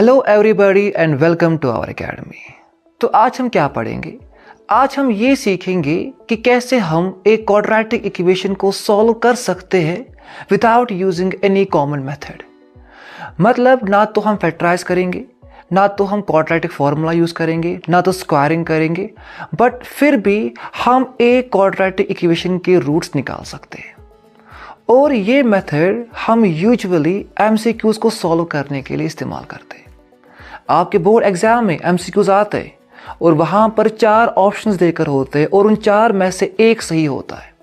Hello everybody and welcome to our academy. तो आज हम क्या पढ़ेंगे? आज हम ये सीखेंगे कि कैसे हम एक क्वाड्रेटिक इक्वेशन को सॉल्व कर सकते हैं without using any common method. मतलब ना तो हम फैक्टराइज करेंगे, ना तो हम क्वाड्रेटिक फार्मूला यूज़ करेंगे, ना तो स्क्वायरिंग करेंगे, बट फिर भी हम एक क्वाड्रेटिक इक्वेशन के रूट्स निकाल सकते हैं। और ये मेथड हम यूजुअली एमसीक्यूज़ को सॉल्व करने के लिए इस्तेमाल करते हैं। आपके बोर्ड एग्जाम में एमसीक्यूज़ आते हैं और वहाँ पर 4 ऑप्शंस देकर होते हैं और उन 4 में से एक सही होता है।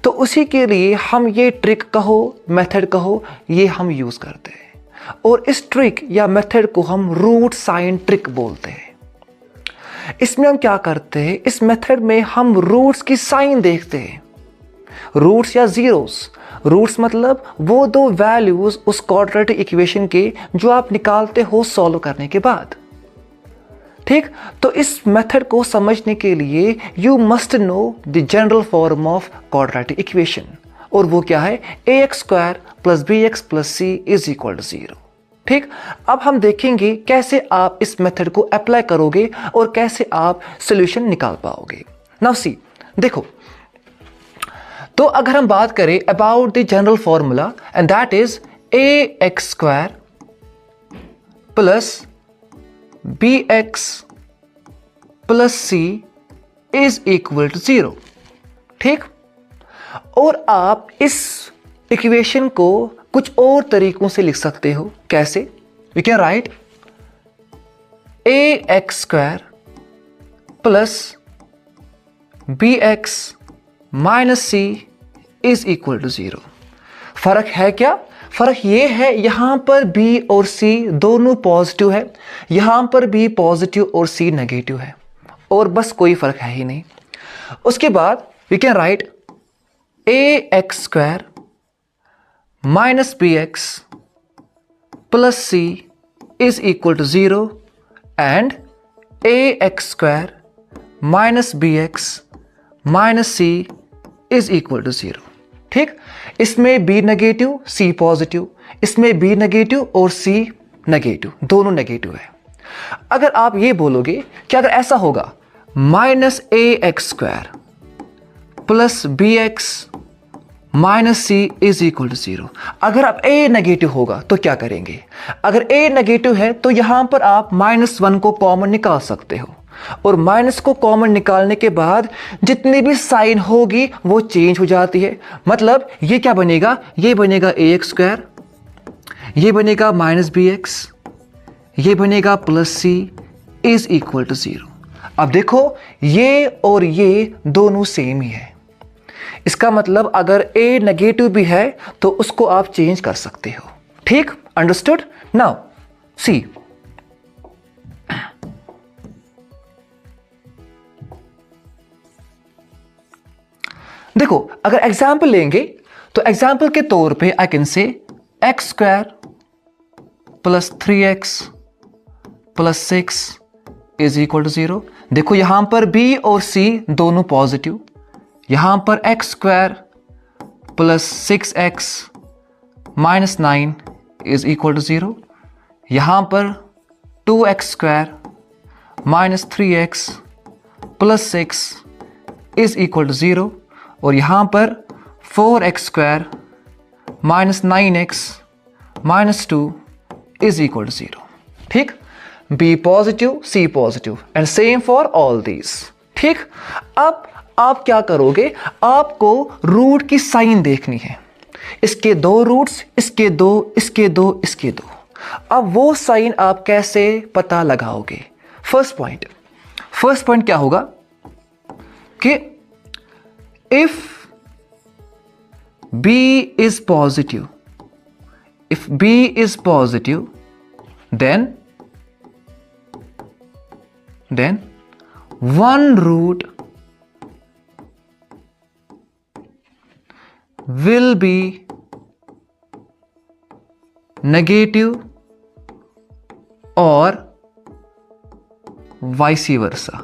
तो उसी के लिए हम ये ट्रिक कहो, मेथड कहो, ये हम यूज़ करते हैं। और इस ट्रिक या मेथड को हम रूट साइन ट्रिक बोलते हैं। इसमें हम क्या करते हैं? इस मेथड में हम रूट्स की साइन देखते हैं, रूट्स या जीरोस। रूट्स मतलब वो दो वैल्यूज उस क्वाड्रेटिक इक्वेशन के जो आप निकालते हो सॉल्व करने के बाद। ठीक, तो इस मेथड को समझने के लिए you must know the general form of quadratic equation, और वो क्या है? ax² + bx + c = 0। ठीक, अब हम देखेंगे कैसे आप इस मेथड को अप्लाई करोगे और कैसे आप सॉल्यूशन निकाल पाओगे। नाउ सी, देखो, तो अगर हम बात करें about the general formula and that is ax² + bx + c = 0। ठीक, और आप इस इक्वेशन को कुछ और तरीकों से लिख सकते हो। कैसे? We can write ax² + bx - c = 0। फर्क है क्या? फर्क ये है, यहां पर b और c दोनों पॉजिटिव है, यहां पर b पॉजिटिव और c नेगेटिव है, और बस कोई फर्क है ही नहीं। उसके बाद we can write ax² - bx + c = 0 and ax² - bx - c = 0। ठीक, इसमें b नेगेटिव c पॉजिटिव, इसमें b नेगेटिव और c नेगेटिव, दोनों नेगेटिव है। अगर आप ये बोलोगे कि अगर ऐसा होगा -ax² + bx - c = 0, अगर आप a नेगेटिव होगा तो क्या करेंगे? अगर a नेगेटिव है तो यहां पर आप -1 को कॉमन निकाल सकते हो, और माइनस को कॉमन निकालने के बाद जितनी भी साइन होगी वो चेंज हो जाती है। मतलब ये क्या बनेगा? ये बनेगा ax², ये बनेगा -bx, ये बनेगा +c = 0। अब देखो, ये और ये दोनों सेम ही है। इसका मतलब अगर a नेगेटिव भी है तो उसको आप चेंज कर सकते हो। ठीक, अंडरस्टूड? नाउ सी, देखो, अगर एग्जाम्पल लेंगे तो एग्जाम्पल के तौर पे I can say x² + 3x + 6 = 0। देखो, यहां पर b और c दोनों पॉजिटिव, यहां पर x² + 6x - 9 = 0, यहां पर 2x² - 3x + 6 = 0, और यहां पर 4x² - 9x - 2 = 0। ठीक, b positive, c positive, and same for all these. ठीक, अब आप क्या करोगे? आपको रूट की साइन देखनी है। इसके 2 रूट्स, इसके 2, इसके 2, इसके 2। अब वो साइन आप कैसे पता लगाओगे? फर्स्ट पॉइंट क्या होगा कि if b is positive, then one root will be negative or vice versa।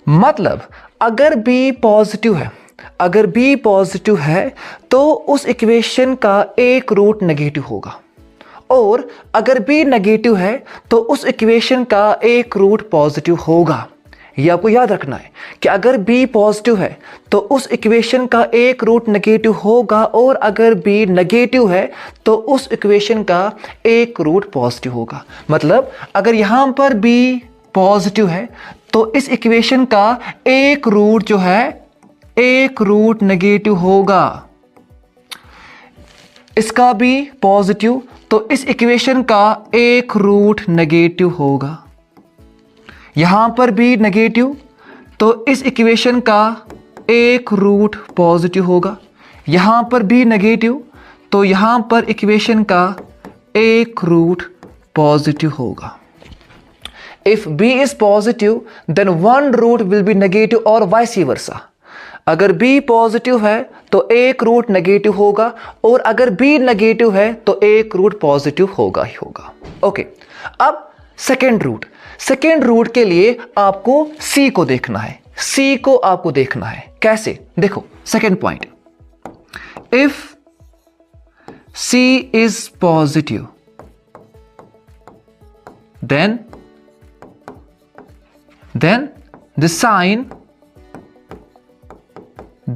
मतलब अगर b पॉजिटिव है, अगर b पॉजिटिव है तो उस इक्वेशन का एक रूट नेगेटिव होगा, और अगर b नेगेटिव है तो उस इक्वेशन का एक रूट पॉजिटिव होगा। ये आपको याद रखना है कि अगर b पॉजिटिव है तो उस इक्वेशन का एक रूट नेगेटिव होगा, और अगर b नेगेटिव है तो उस इक्वेशन का एक रूट पॉजिटिव होगा। मतलब अगर यहां पर b पॉजिटिव है तो इस इक्वेशन का एक रूट जो है एक रूट नेगेटिव होगा। इसका भी पॉजिटिव तो इस इक्वेशन का एक रूट नेगेटिव होगा। यहां पर भी नेगेटिव तो इस इक्वेशन का एक रूट पॉजिटिव होगा। यहां पर भी नेगेटिव तो यहां पर इक्वेशन का एक रूट पॉजिटिव होगा। If b is positive, then one root will be negative or vice versa. अगर b पॉजिटिव है तो एक रूट नेगेटिव होगा, और अगर b नेगेटिव है तो एक रूट पॉजिटिव होगा ही होगा। ओके, अब सेकेंड रूट के लिए आपको c को देखना है। c को आपको देखना है कैसे, देखो second point, if c is positive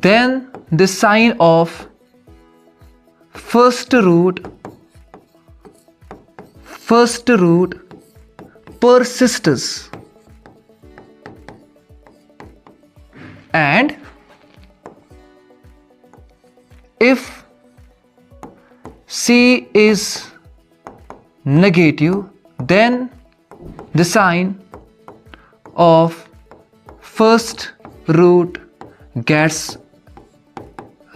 then the sign of first root persists, and if c is negative then the sign of first root gets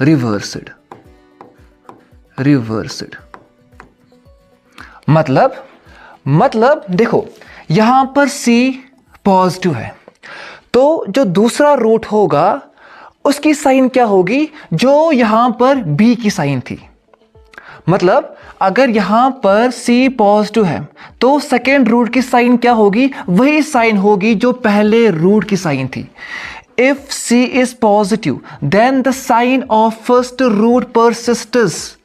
reversed. मतलब देखो यहां पर c पॉजिटिव है तो जो दूसरा रूट होगा उसकी साइन क्या होगी, जो यहां पर b की साइन थी। मतलब अगर यहां पर c पॉजिटिव है तो सेकेंड रूट की साइन क्या होगी, वही साइन होगी जो पहले रूट की साइन थी। If c is positive then the sign of first root persists.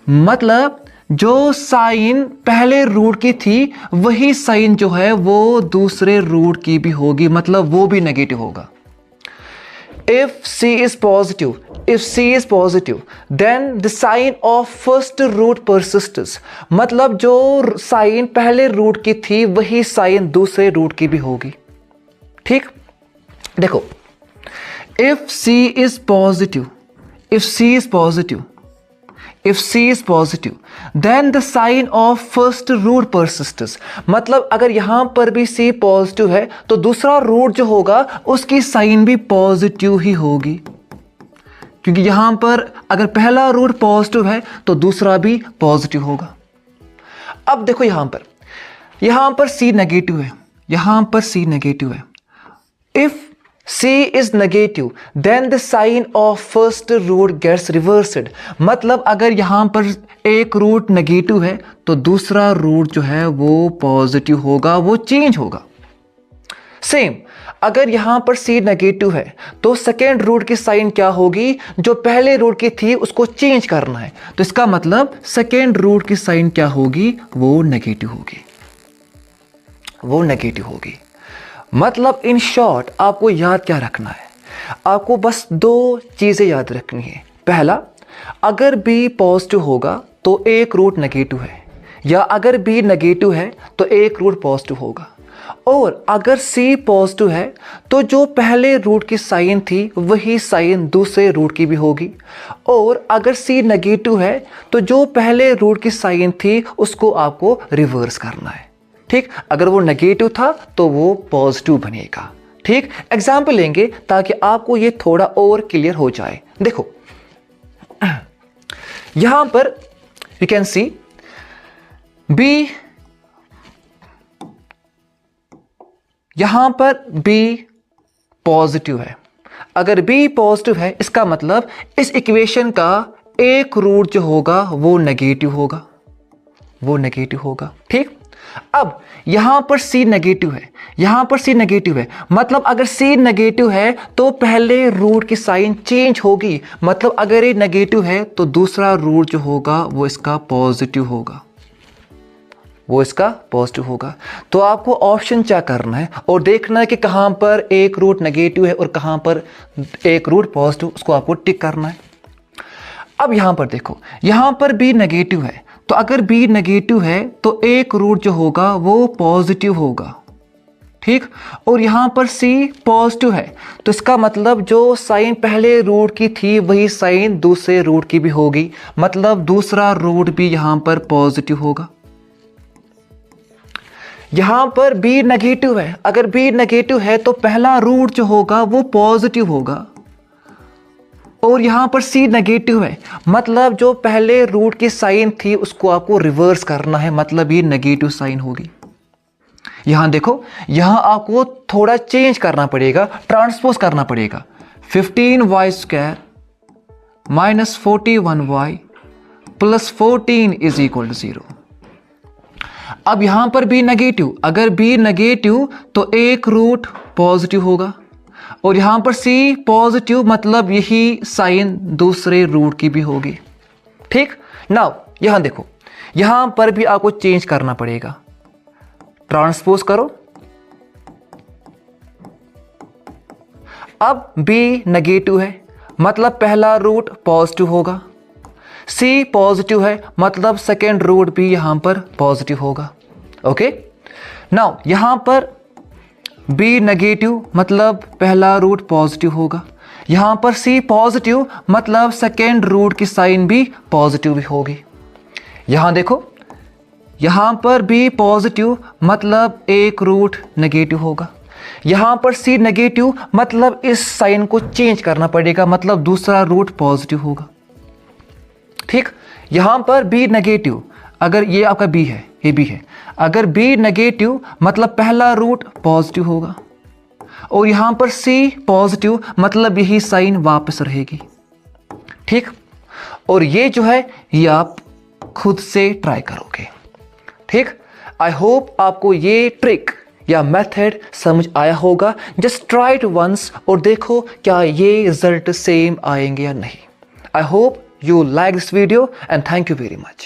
मतलब जो साइन पहले रूट की थी वही साइन जो है वो दूसरे रूट की भी होगी, मतलब वो भी नेगेटिव होगा। If c is positive, then the sign of first root persists. मतलब जो साइन पहले रूट की थी वही साइन दूसरे रूट की भी होगी। ठीक, देखो if c is positive, then the sign of first root persists. मतलब अगर यहां पर भी c पॉजिटिव है तो दूसरा रूट जो होगा उसकी साइन भी पॉजिटिव ही होगी, क्योंकि यहां पर अगर पहला रूट पॉजिटिव है तो दूसरा भी पॉजिटिव होगा। अब देखो यहां पर c नेगेटिव है, if c is negative then the sign of first root gets reversed. मतलब अगर यहां पर एक रूट नेगेटिव है तो दूसरा रूट जो है वो पॉजिटिव होगा, वो चेंज होगा। सेम अगर यहां पर c नेगेटिव है तो सेकेंड रूट की साइन क्या होगी, जो पहले रूट की थी उसको चेंज करना है, तो इसका मतलब सेकेंड रूट की साइन क्या होगी, वो नेगेटिव होगी। मतलब इन शॉर्ट आपको याद क्या रखना है, आपको बस दो चीजें याद रखनी है। पहला, अगर b पॉजिटिव होगा तो एक रूट नेगेटिव है, या अगर b नेगेटिव है तो एक रूट पॉजिटिव होगा, और अगर c पॉजिटिव है तो जो पहले रूट की साइन थी वही साइन दूसरे रूट की भी होगी, और अगर c नेगेटिव है तो जो पहले रूट की साइन थी उसको आपको रिवर्स करना है। ठीक, अगर वो नेगेटिव था तो वो पॉजिटिव बनेगा। ठीक, एग्जाम्पल लेंगे ताकि आपको ये थोड़ा और क्लियर हो जाए। देखो यहां पर यू कैन सी b, यहां पर b पॉजिटिव है। अगर b पॉजिटिव है इसका मतलब इस इक्वेशन का एक रूट जो होगा वो नेगेटिव होगा। ठीक, अब यहां पर C नेगेटिव है, यहां पर C नेगेटिव है, मतलब अगर C नेगेटिव है तो पहले रूट की साइन चेंज होगी। मतलब अगर ये नेगेटिव है तो दूसरा रूट जो होगा वो इसका पॉजिटिव होगा, वो इसका पॉजिटिव होगा। तो आपको ऑप्शन चेक करना है और देखना है कि कहां पर एक रूट नेगेटिव है और कहां पर एक रूट पॉजिटिव, उसको आपको टिक करना है। अब यहां पर देखो, यहां पर B नेगेटिव है, तो अगर B नेगेटिव है तो एक रूट जो होगा वो पॉजिटिव होगा, ठीक। और यहां पर C पॉजिटिव है, तो इसका मतलब जो साइन पहले रूट की थी वही साइन दूसरे रूट की भी होगी, मतलब दूसरा रूट भी यहां पर पॉजिटिव होगा। यहां पर B नेगेटिव है, अगर B नेगेटिव है तो पहला रूट जो होगा वो पॉजिटिव होगा। और यहां पर C नेगेटिव है, मतलब जो पहले रूट की साइन थी उसको आपको रिवर्स करना है, मतलब ये नेगेटिव साइन होगी। यहां देखो, यहां आपको थोड़ा चेंज करना पड़ेगा, ट्रांसपोज करना पड़ेगा। 15y² minus 41y plus 14 is equal to 0। अब यहां पर B नेगेटिव, अगर B नेगेटिव तो एक रूट पॉजिटिव होगा, और यहां पर C पॉजिटिव, मतलब यही साइन दूसरे रूट की भी होगी, ठीक। नाउ यहां देखो, यहां पर भी आपको चेंज करना पड़ेगा, ट्रांसपोज करो। अब B नेगेटिव है, मतलब पहला रूट पॉजिटिव होगा। C पॉजिटिव है, मतलब सेकेंड रूट भी यहां पर पॉजिटिव होगा। ओके, नाउ यहां पर B नेगेटिव, मतलब पहला रूट पॉजिटिव होगा। यहां पर C पॉजिटिव, मतलब सेकेंड रूट की साइन भी पॉजिटिव भी होगी। यहां देखो, यहां पर B पॉजिटिव, मतलब एक रूट नेगेटिव होगा। यहां पर C नेगेटिव, मतलब इस साइन को चेंज करना पड़ेगा, मतलब दूसरा रूट पॉजिटिव होगा, ठीक। यहां पर B नेगेटिव, अगर ये आपका B है, ये B है, अगर B नेगेटिव मतलब पहला रूट पॉजिटिव होगा, और यहां पर C पॉजिटिव, मतलब यही साइन वापस रहेगी, ठीक। और ये जो है ये आप खुद से ट्राई करोगे, ठीक। आई होप आपको ये ट्रिक या मेथड समझ आया होगा। जस्ट ट्राई इट वंस और देखो क्या ये रिजल्ट सेम आएंगे या नहीं। I hope you like this video and thank you very much.